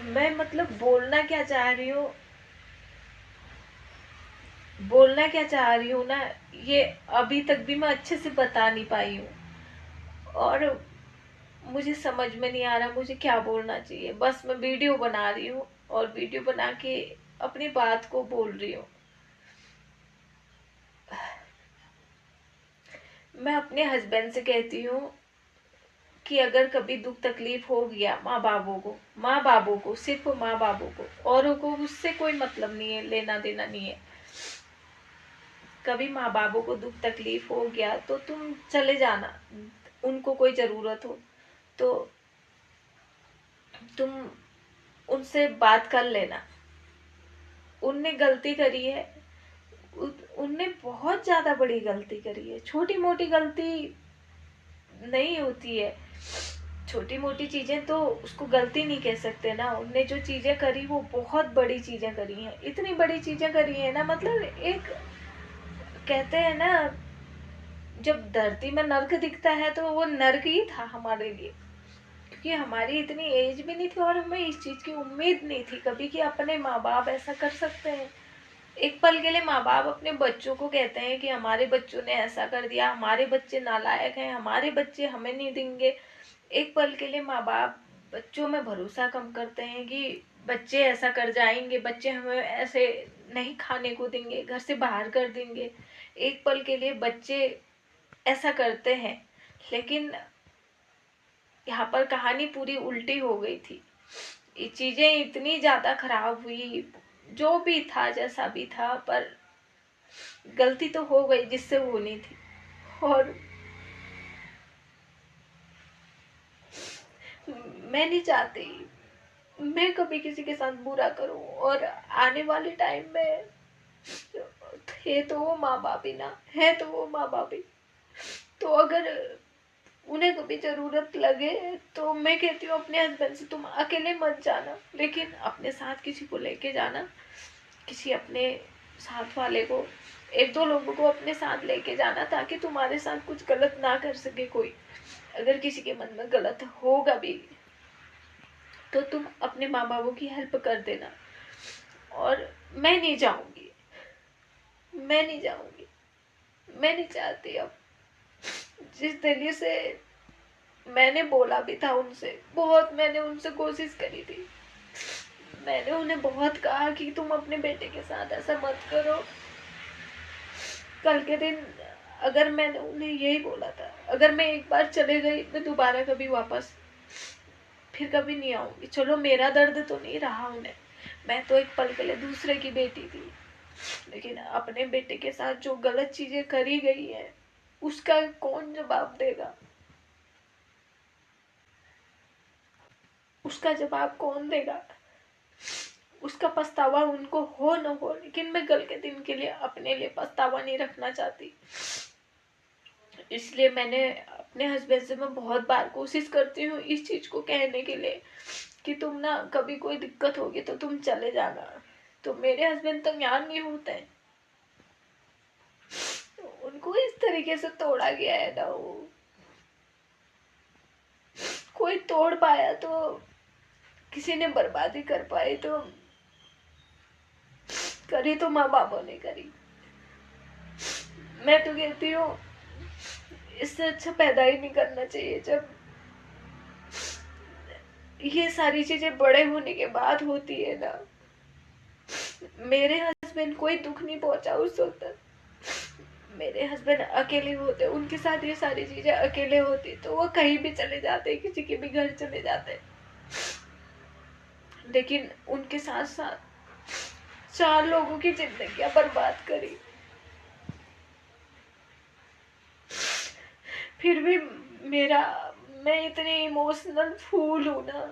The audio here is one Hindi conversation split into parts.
मैं मतलब बोलना क्या चाह रही हूँ ना, ये अभी तक भी मैं अच्छे से बता नहीं पाई हूँ। और मुझे समझ में नहीं आ रहा मुझे क्या बोलना चाहिए। बस मैं वीडियो बना रही हूँ और वीडियो बना के अपनी बात को बोल रही हूँ। मैं अपने हस्बैंड से कहती हूँ कि अगर कभी दुख तकलीफ हो गया माँ बाबू को सिर्फ माँ बाबू को, औरों को उससे कोई मतलब नहीं है, लेना देना नहीं है। कभी माँ बाबू को दुख तकलीफ हो गया तो तुम चले जाना, उनको कोई ज़रूरत हो तो तुम उनसे बात कर लेना। उनने गलती करी है, उनने बहुत ज़्यादा बड़ी गलती करी है। छोटी मोटी गलती नहीं होती है, छोटी मोटी चीज़ें तो उसको गलती नहीं कह सकते ना। उनने जो चीज़ें करी वो बहुत बड़ी चीज़ें करी हैं, इतनी बड़ी चीज़ें करी हैं ना। मतलब एक कहते हैं ना, जब धरती में नर्क दिखता है तो वो नर्क ही था हमारे लिए। क्योंकि हमारी इतनी एज भी नहीं थी और हमें इस चीज़ की उम्मीद नहीं थी कभी कि अपने माँ बाप ऐसा कर सकते हैं। एक पल के लिए माँ बाप अपने बच्चों को कहते हैं कि हमारे बच्चों ने ऐसा कर दिया, हमारे बच्चे नालायक हैं, हमारे बच्चे हमें नहीं देंगे। एक पल के लिए माँ बाप बच्चों में भरोसा कम करते हैं कि बच्चे ऐसा कर जाएंगे, बच्चे हमें ऐसे नहीं खाने को देंगे, घर से बाहर कर देंगे। एक पल के लिए बच्चे ऐसा करते हैं, लेकिन यहाँ पर कहानी पूरी उल्टी हो गई थी। ये चीज़ें इतनी ज़्यादा खराब हुई, जो भी था जैसा भी था, पर गलती तो हो गई जिससे होनी थी। और मैं नहीं चाहती मैं कभी किसी के साथ बुरा करूं। और आने वाले टाइम में है तो वो माँ बाप ही ना, है तो वो माँ बाप ही। तो अगर उन्हें कभी ज़रूरत लगे तो मैं कहती हूँ अपने हस्बैंड से तुम अकेले मत जाना, लेकिन अपने साथ किसी को लेके जाना। किसी अपने साथ वाले को, एक दो लोगों को अपने साथ लेके जाना, ताकि तुम्हारे साथ कुछ गलत ना कर सके कोई। अगर किसी के मन में गलत होगा भी तो तुम अपने माँ बाबू की हेल्प कर देना। और मैं नहीं जाऊंगी, मैं नहीं जाऊंगी, मैं नहीं चाहती अब। जिस दिल्ली से मैंने बोला भी था उनसे, बहुत मैंने उनसे कोशिश करी थी। मैंने उन्हें बहुत कहा कि तुम अपने बेटे के साथ ऐसा मत करो। कल के दिन अगर मैंने उन्हें यही बोला था, अगर मैं एक बार चले गई मैं दोबारा कभी वापस फिर कभी नहीं आऊंगी। चलो मेरा दर्द तो नहीं रहा उन्हें, मैं तो एक पल के लिए दूसरे की बेटी थी, लेकिन अपने बेटे के साथ जो गलत चीजें करी गई है उसका कौन जवाब देगा, उसका जवाब कौन देगा। उसका पछतावा उनको हो न हो, लेकिन मैं कल के दिन के लिए अपने लिए पछतावा नहीं रखना चाहती। इसलिए मैंने अपने हस्बैंड से मैं बहुत बार कोशिश करती हूँ इस चीज को कहने के लिए कि तुम ना कभी कोई दिक्कत होगी तो तुम चले जाना। तो मेरे हस्बैंड तैयार नहीं होते हैं। उनको इस तरीके से तोड़ा गया है ना, वो कोई तोड़ पाया तो किसी ने बर्बादी कर पाई तो करी तो माँ बापों ने करी। मैं तो कहती हूँ इससे अच्छा पैदा ही नहीं करना चाहिए। जब ये सारी चीजें बड़े होने के बाद होती है ना, मेरे हस्बैंड कोई दुख नहीं पहुंचा उस वक्त। मेरे हस्बैंड अकेले होते, उनके साथ ये सारी चीजें अकेले होती तो वो कहीं भी चले जाते, किसी के भी घर चले जाते। लेकिन उनके साथ साथ 4 लोगों की जिंदगियां बर्बाद करी। फिर भी मेरा मैं इतनी इमोशनल फूल हूं ना,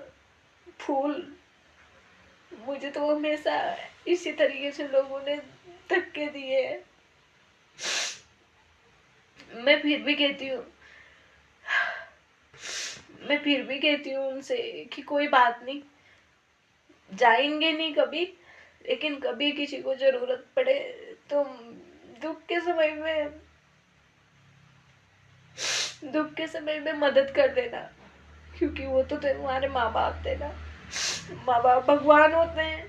फूल। मुझे तो हमेशा इसी तरीके से लोगों ने धक्के दिए हैं। मैं फिर भी कहती हूँ मैं फिर भी कहती हूँ उनसे कि कोई बात नहीं, जाएंगे नहीं कभी, लेकिन कभी किसी को जरूरत पड़े तो दुख के समय में मदद कर देना, क्योंकि वो तो तुम्हारे माँ बाप थे ना। माँ बाप भगवान होते हैं,